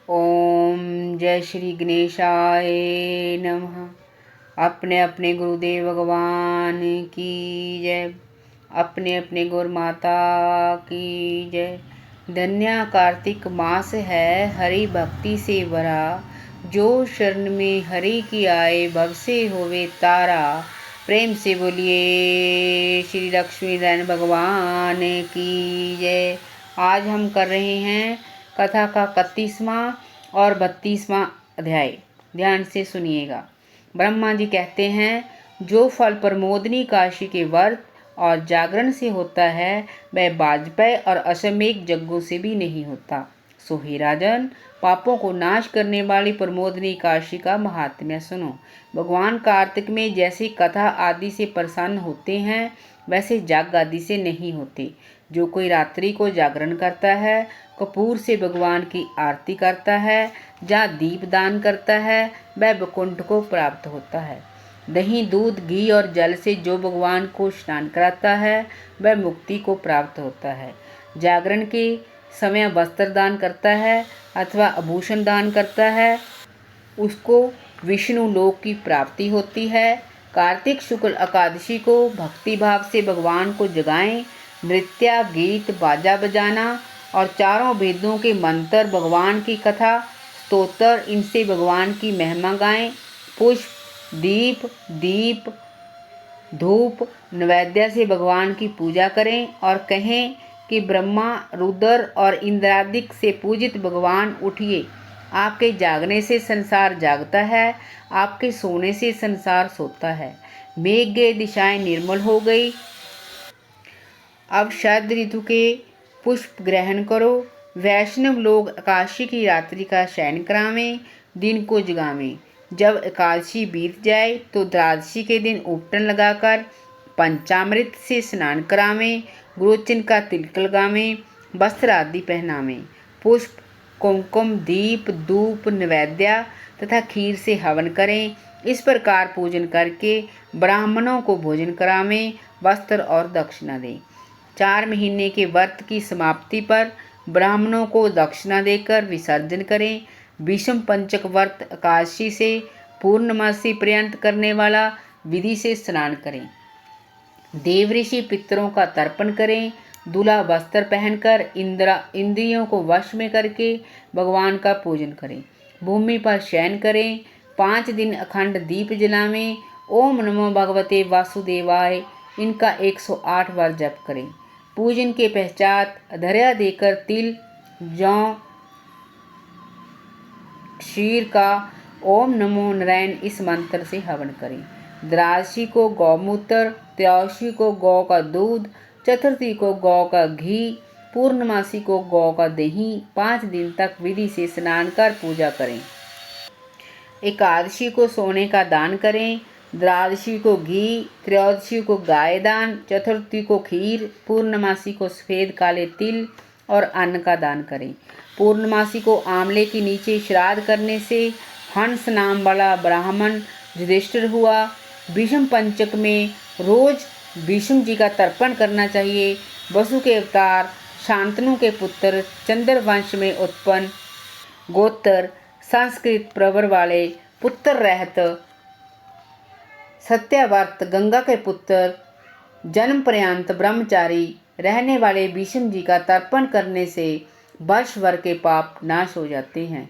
ओम जय श्री गणेशाय नमः। अपने अपने गुरुदेव भगवान की जय, अपने अपने गुरु माता की जय। धन्य कार्तिक मास है, हरि भक्ति से भरा, जो शरण में हरि की आए, भव से होवे तारा। प्रेम से बोलिए श्री लक्ष्मी नारायण भगवान की जय। आज हम कर रहे हैं कथा का 31वां और 32वां अध्याय। ध्यान से सुनिएगा। ब्रह्मा जी कहते हैं, जो फल प्रमोदनी काशी के व्रत और जागरण से होता है, वह वाजपेय और अश्वमेध यज्ञों से भी नहीं होता। सो हे राजन, पापों को नाश करने वाली प्रमोदनी काशी का महात्म्य सुनो। भगवान कार्तिक में जैसे कथा आदि से प्रसन्न होते हैं, वैसे जाग आदि से नहीं होते। जो कोई रात्रि को जागरण करता है, कपूर से भगवान की आरती करता है, जहाँ दीप दान करता है, वह वैकुंठ को प्राप्त होता है। दही, दूध, घी और जल से जो भगवान को स्नान कराता है, वह मुक्ति को प्राप्त होता है। जागरण के समय वस्त्र दान करता है अथवा आभूषण दान करता है, उसको विष्णु लोक की प्राप्ति होती है। कार्तिक शुक्ल एकादशी को भक्ति भाव से भगवान को जगाएं। नृत्य, गीत, बाजा बजाना और चारों वेदों के मंत्र, भगवान की कथा, स्तोत्र, इनसे भगवान की महिमा गाएं। पुष्प, दीप, धूप, नैवेद्य से भगवान की पूजा करें और कहें कि ब्रह्मा, रुद्र और इंद्रादिक से पूजित भगवान उठिए। आपके जागने से संसार जागता है, आपके सोने से संसार सोता है। मेघ गए, दिशाएं निर्मल हो गई। अब शरद ऋतु के पुष्प ग्रहण करो। वैष्णव लोग एकादशी की रात्रि का शयन करावें, दिन को जगावें। जब एकादशी बीत जाए तो द्वादशी के दिन उपटन लगाकर पंचामृत से स्नान करावें, गुरुचिन्ह का तिलक लगावें, वस्त्र आदि पहनावें। पुष्प, कुमकुम, दीप, धूप, नैवेद्य तथा खीर से हवन करें। इस प्रकार पूजन करके ब्राह्मणों को भोजन करावें, वस्त्र और दक्षिणा दें। 4 महीने के व्रत की समाप्ति पर ब्राह्मणों को दक्षिणा देकर विसर्जन करें। विषम पंचक व्रत एकादशी से पूर्णमासी पर्यंत करने वाला विधि से स्नान करें। देव ऋषि पितरों का तर्पण करें। दूल्हा वस्त्र पहनकर इंद्रियों को वश में करके भगवान का पूजन करें। भूमि पर शयन करें। 5 दिन अखंड दीप जलावें। ओम नमो भगवते वासुदेवाय, इनका 108 बार जप करें। पूजन के पश्चात अधर्या देकर तिल, जौ, क्षीर का ओम नमो नारायण इस मंत्र से हवन करें। द्वादशी को गौमूत्र, त्रयोदशी को गौ का दूध, चतुर्थी को गौ का घी, पूर्णमासी को गौ का दही 5 दिन तक विधि से स्नान कर पूजा करें। एकादशी को सोने का दान करें। द्वादशी को घी, त्रयोदशी को गाय दान, चतुर्थी को खीर, पूर्णमासी को सफ़ेद काले तिल और अन्न का दान करें। पूर्णमासी को आंवले के नीचे श्राद्ध करने से हंस नाम वाला ब्राह्मण युधिष्ठिर हुआ। विषम पंचक में रोज विष्णु जी का तर्पण करना चाहिए। वसु के अवतार शांतनु के पुत्र, चंद्रवंश में उत्पन्न गोत्र, संस्कृत प्रवर वाले पुत्र रहत, सत्याव्रत गंगा के पुत्र, जन्म पर्यंत ब्रह्मचारी रहने वाले विष्णु जी का तर्पण करने से वर्ष भर के पाप नाश हो जाते हैं।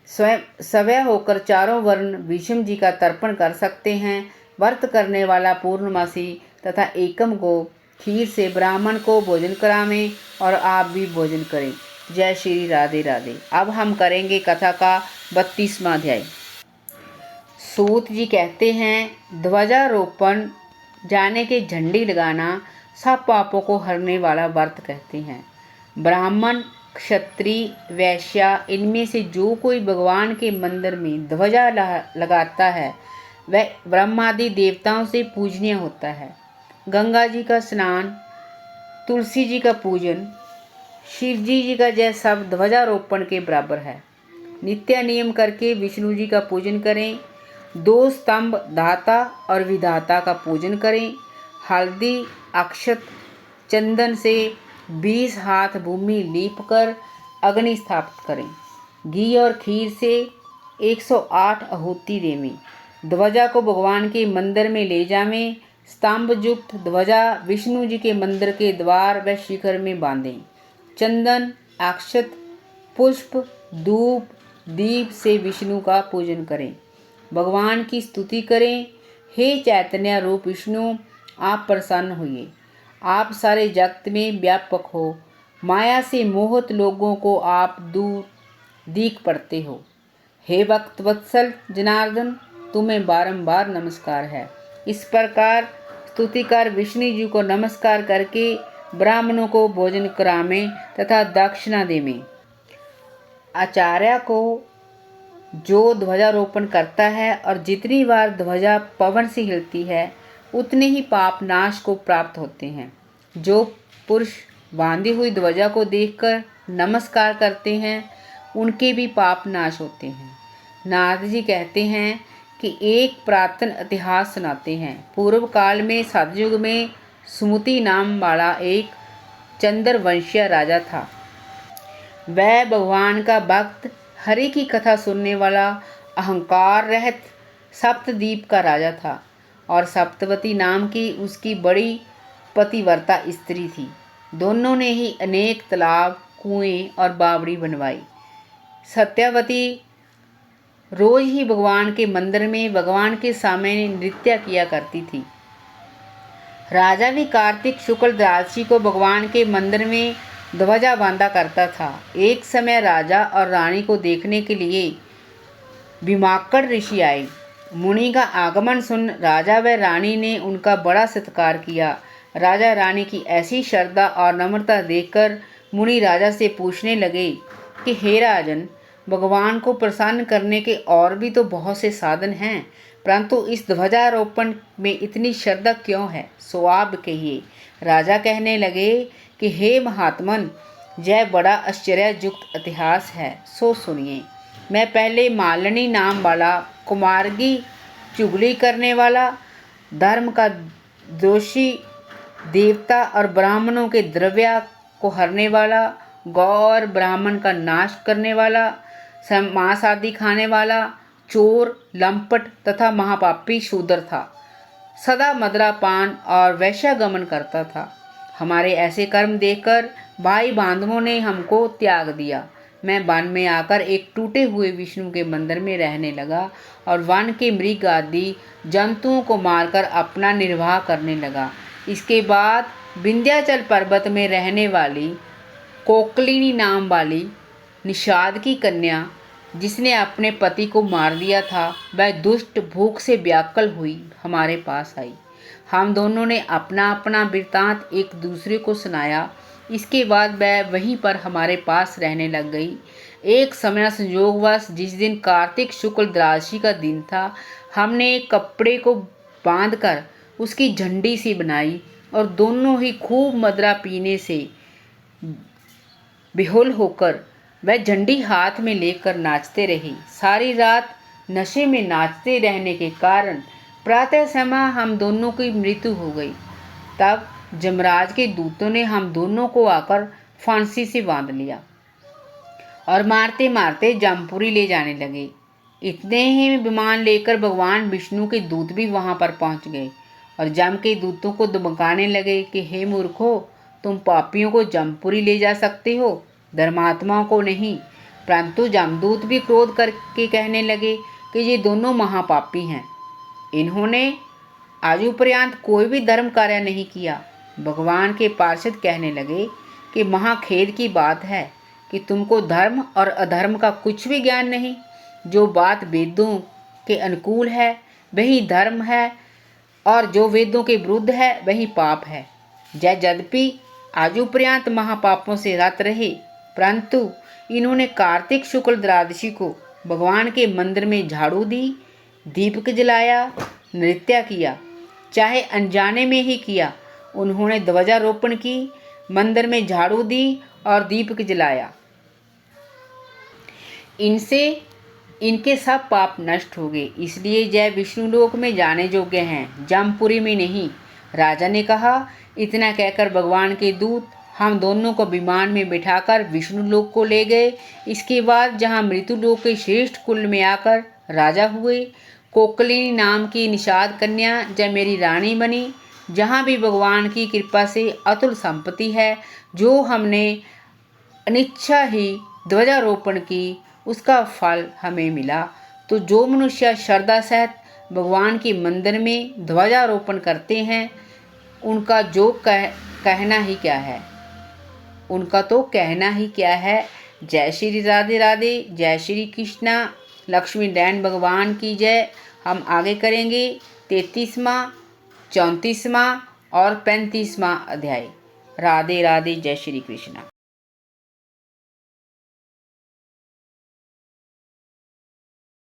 स्वयं सवय होकर चारों वर्ण विष्णु जी का तर्पण कर सकते हैं। व्रत करने वाला पूर्णमासी तथा एकम को खीर से ब्राह्मण को भोजन करावें और आप भी भोजन करें। जय श्री राधे राधे। अब हम करेंगे कथा का 32वां अध्याय। सूत जी कहते हैं, ध्वजारोपण जाने के झंडी लगाना सब पापों को हरने वाला व्रत कहते हैं। ब्राह्मण, क्षत्रिय, वैश्य, इनमें से जो कोई भगवान के मंदिर में ध्वजा लगाता है, वह ब्रह्मादि देवताओं से पूजनीय होता है। गंगा जी का स्नान, तुलसी जी का पूजन, शिव जी का जय सब ध्वजारोपण के बराबर है। नित्य नियम करके विष्णु जी का पूजन करें। 2 स्तंभ दाता और विधाता का पूजन करें। हल्दी, अक्षत, चंदन से 20 हाथ भूमि लीप कर अग्नि स्थापित करें। घी और खीर से 108 आहुति देवें। ध्वजा को भगवान के मंदिर में ले जावें। स्तंभ युक्त ध्वजा विष्णु जी के मंदिर के द्वार व शिखर में बांधें। चंदन, अक्षत, पुष्प, धूप, दीप से विष्णु का पूजन करें। भगवान की स्तुति करें। हे चैतन्य रूप विष्णु, आप प्रसन्न होइए। आप सारे जगत में व्यापक हो। माया से मोहित लोगों को आप दूर दीख पड़ते हो। हे भक्त वत्सल जनार्दन, तुम्हें बारंबार नमस्कार है। इस प्रकार स्तुति कर विष्णु जी को नमस्कार करके ब्राह्मणों को भोजन करावें तथा दक्षिणा देवें। आचार्य को जो ध्वजारोपण करता है और जितनी बार ध्वजा पवन से हिलती है उतने ही पाप नाश को प्राप्त होते हैं। जो पुरुष बांधी हुई ध्वजा को देखकर नमस्कार करते हैं उनके भी पाप नाश होते हैं। नारद जी कहते हैं कि एक पुरातन इतिहास सुनाते हैं। पूर्व काल में सतयुग में सुमति नाम वाला एक चंद्रवंशीय राजा था। वह भगवान का भक्त, हरि की कथा सुनने वाला, अहंकार रहित सप्तद्वीप का राजा था और सप्तवती नाम की उसकी बड़ी पतिव्रता स्त्री थी। दोनों ने ही अनेक तालाब, कुएं और बावड़ी बनवाई। सत्यवती रोज ही भगवान के मंदिर में भगवान के सामने नृत्य किया करती थी। राजा भी कार्तिक शुक्ल द्वादशी को भगवान के मंदिर में ध्वजा बांधा करता था। एक समय राजा और रानी को देखने के लिए भीमाकड़ ऋषि आए। मुनि का आगमन सुन राजा व रानी ने उनका बड़ा सत्कार किया। राजा रानी की ऐसी श्रद्धा और नम्रता देखकर मुनि राजा से पूछने लगे कि हे राजन, भगवान को प्रसन्न करने के और भी तो बहुत से साधन हैं, परंतु इस ध्वजारोपण में इतनी श्रद्धा क्यों है? सो आप कहिए। राजा कहने लगे कि हे महात्मन, यह बड़ा आश्चर्ययुक्त इतिहास है, सो सुनिए। मैं पहले मालिनी नाम वाला कुमारगी, चुगली करने वाला, धर्म का दोषी, देवता और ब्राह्मणों के द्रव्य को हरने वाला, गौ और ब्राह्मण का नाश करने वाला, मांस आदि खाने वाला, चोर, लंपट तथा महापापी शूद्र था। सदा मदिरापान और वैश्यागमन करता था। हमारे ऐसे कर्म देखकर भाई बांधवों ने हमको त्याग दिया। मैं वन में आकर एक टूटे हुए विष्णु के मंदिर में रहने लगा और वन के मृग आदि जंतुओं को मारकर अपना निर्वाह करने लगा। इसके बाद विंध्याचल पर्वत में रहने वाली कोकलिनी नाम वाली निषाद की कन्या, जिसने अपने पति को मार दिया था, वह दुष्ट भूख से व्याकुल हुई हमारे पास आई। हम दोनों ने अपना अपना वृत्तांत एक दूसरे को सुनाया। इसके बाद वह वहीं पर हमारे पास रहने लग गई। एक समय संयोगवश जिस दिन कार्तिक शुक्ल द्वादशी का दिन था, हमने एक कपड़े को बांधकर उसकी झंडी सी बनाई और दोनों ही खूब मदिरा पीने से बेहोल होकर वह झंडी हाथ में लेकर नाचते रहे। सारी रात नशे में नाचते रहने के कारण प्रातः समय हम दोनों की मृत्यु हो गई। तब जमराज के दूतों ने हम दोनों को आकर फांसी से बांध लिया और मारते मारते जमपुरी ले जाने लगे। इतने ही विमान लेकर भगवान विष्णु के दूत भी वहां पर पहुंच गए और जम के दूतों को धमकाने लगे कि हे मूर्खों, तुम पापियों को जमपुरी ले जा सकते हो, धर्मात्माओं को नहीं। परंतु जमदूत भी क्रोध करके कहने लगे कि ये दोनों महापापी हैं, इन्होंने आजुपर्यंत कोई भी धर्म कार्य नहीं किया। भगवान के पार्षद कहने लगे कि महाखेद की बात है कि तुमको धर्म और अधर्म का कुछ भी ज्ञान नहीं। जो बात वेदों के अनुकूल है वही धर्म है और जो वेदों के विरुद्ध है वही पाप है। यद्यपि आजुपर्यंत महापापों से रत रहे, परंतु इन्होंने कार्तिक शुक्ल द्वादशी को भगवान के मंदिर में झाड़ू दी, दीपक जलाया, नृत्य किया, चाहे अनजाने में ही किया। उन्होंने ध्वजारोपण की, मंदिर में झाड़ू दी और दीपक जलाया। इनसे इनके सब पाप नष्ट हो गए, इसलिए जय विष्णु लोक में जाने योग्य हैं, जमपुरी में नहीं। राजा ने कहा। इतना कहकर भगवान के दूत हम दोनों को विमान में बिठाकर विष्णु लोक को ले गए। इसके बाद जहाँ मृत्यु लोक के श्रेष्ठ कुल में आकर राजा हुए। कोकलिनी नाम की निषाद कन्या जब मेरी रानी बनी। जहाँ भी भगवान की कृपा से अतुल संपत्ति है, जो हमने अनिच्छा ही ध्वजारोपण की, उसका फल हमें मिला। तो जो मनुष्य श्रद्धा सहित भगवान के मंदिर में ध्वजारोपण करते हैं, उनका जो कहना ही क्या है, उनका तो कहना ही क्या है। जय श्री राधे राधे, जय श्री कृष्णा। लक्ष्मी नारायण भगवान की जय। हम आगे करेंगे 33वां, 34वां और 35वां अध्याय। राधे राधे, जय श्री कृष्णा।